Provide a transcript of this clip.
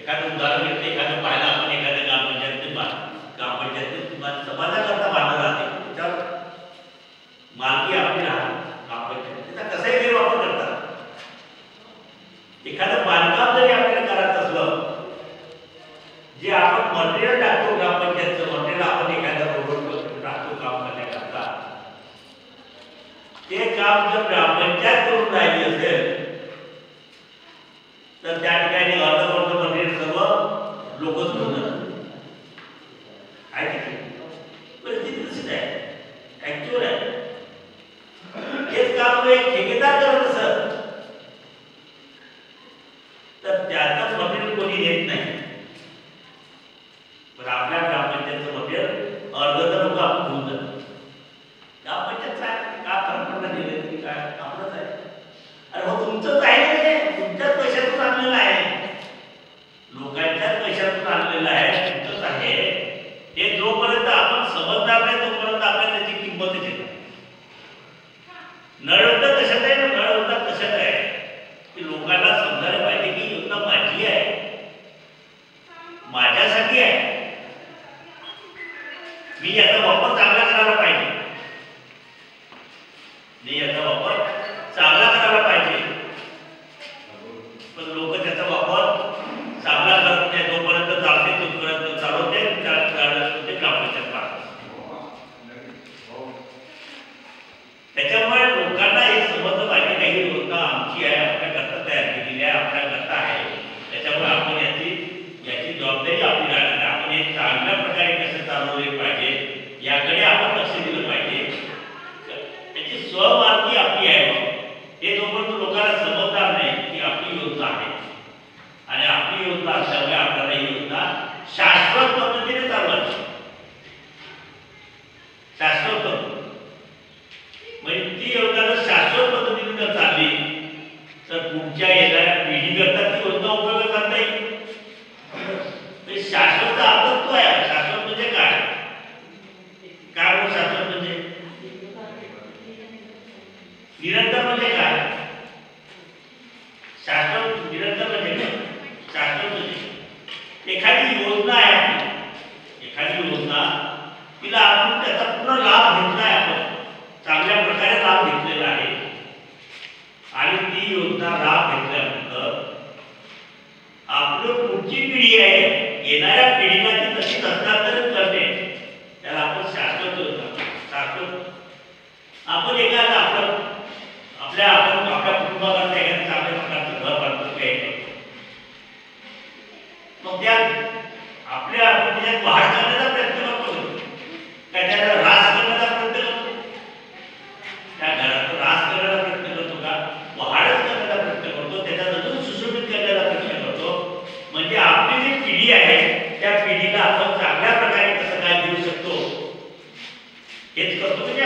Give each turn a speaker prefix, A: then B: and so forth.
A: एखादं उदाहरण घेतलं, एखादं पाहिलं आपण, एखाद्या ग्रामपंचायतीत समाजाकरता बांधलं जाते, त्याच्यावर मालकी आपली राहते ग्रामपंचायतीचा, कसाही गैरवापर करतात. एखादं बांधकाम जरी आपल्याला करायचं असलं, जे आपण मटेरियल टाकतो, ग्रामपंचायतचं मटेरियल आपण एखाद्या रोडवर टाकतो काम करण्याकरता, ते काम जर ग्रामपंचायत करून राहिली असेल तर त्या ठिकाणी अर्धवट मटेरियल सर्व लोकच घेऊन जातात. परिस्थिती तशीच आहे, ऍक्च्युअल आहे. हेच काम एक ठेकेदार करत असत तर त्याचं मटेरियल कोणी घेत नाही. पण आपल्या ग्रामपंचायतचं मटेरियल अर्ध तर लोक आपण घेऊन जातो. ग्रामपंचायत का फरक पडला गेले तरी काय आपलंच आहे. अरे हो, तुमचंच आहे ना, ते तुमच्याच पैशातून आणलेलं आहे, लोकांच्याच पैशातून आणलेलं आहे, तुमचंच आहे. ते जोपर्यंत आपण समजणार नाही तोपर्यंत आपल्याला त्याची किंमतच येत नाही. नळ होता तशाच आहे ना, नळ होता तशाच आहे की लोकांना समजायला पाहिजे की योजना माझी आहे, माझ्यासाठी आहे, मी याचा वापर चांगला करायला पाहिजे, मी याचा वापर चांगला करायला पाहिजे. पण लोक त्याचा वापर चांगला करत नाही, जोपर्यंत चालते तोपर्यंत चालवते, ते ग्रामपंचायत पाहतात. त्याच्यामुळे लोकांना हे समजलं पाहिजे काही योजना आमची आहे, आपल्याकरता तयार केलेली आहे, आपल्याकरता आहे. त्याच्यामुळे आपण याची जबाबदारी आपली राहणार आहे. आपण हे चांगल्या प्रकारे कसं चालवले पाहिजे याकडे आपण लक्ष दिलं पाहिजे. त्याची स्वमालकी आपली आहे. हे जोपर्यंत लोकांना समजणार नाही की आपली योजना आहे आणि आपली योजना असल्यामुळे आपल्याला ही योजना शाश्वत पद्धतीने चालवायची. शाश्वत म्हणजे ती योजना जर शाश्वत पद्धतीने जर चालली तर पुढच्या येणाऱ्या पिढीकरता ती योजना उपयोगात आणता येईल. शाश्वतचा अर्थ तो आहे. शाश्वत म्हणजे काय? काय म्हणून शाश्वत म्हणजे निरंतर म्हणजे काय? शाश्वत निरंतर म्हणजे काय? शाश्वत म्हणजे एखादी योजना आहे आपली, एखादी योजना, तिला आपण त्याचा पूर्ण लाभ घेतला आहे, आपण चांगल्या प्रकारे लाभ घेतलेला आहे आणि ती योजना लाभ घेतल्यानंतर आपलं पुढची पिढी आहे, येणाऱ्या पिढीला ती तशीच हस्तांतरित करणे, त्याला आपण शाश्वत योजना. शाश्वत आपण एखादा आपल्या कुटुंबाकरता एखाद्या चांगल्या प्रकारचं घर बांधतो, काय करतो, मग त्या आपण त्याच्यात वाढ करण्याचा प्रयत्न करतो, काय त्याला रास करण्याचा प्रयत्न करतो, त्या घरात रास करण्याचा प्रयत्न करतो का, वाढच करण्याचा प्रयत्न करतो, त्याच्यात अजून सुशोभित करण्याचा प्रयत्न करतो. म्हणजे आपली जी पिढी आहे त्या पिढीला आपण चांगल्या प्रकारे कसं काय देऊ शकतो हेच करतो. म्हणजे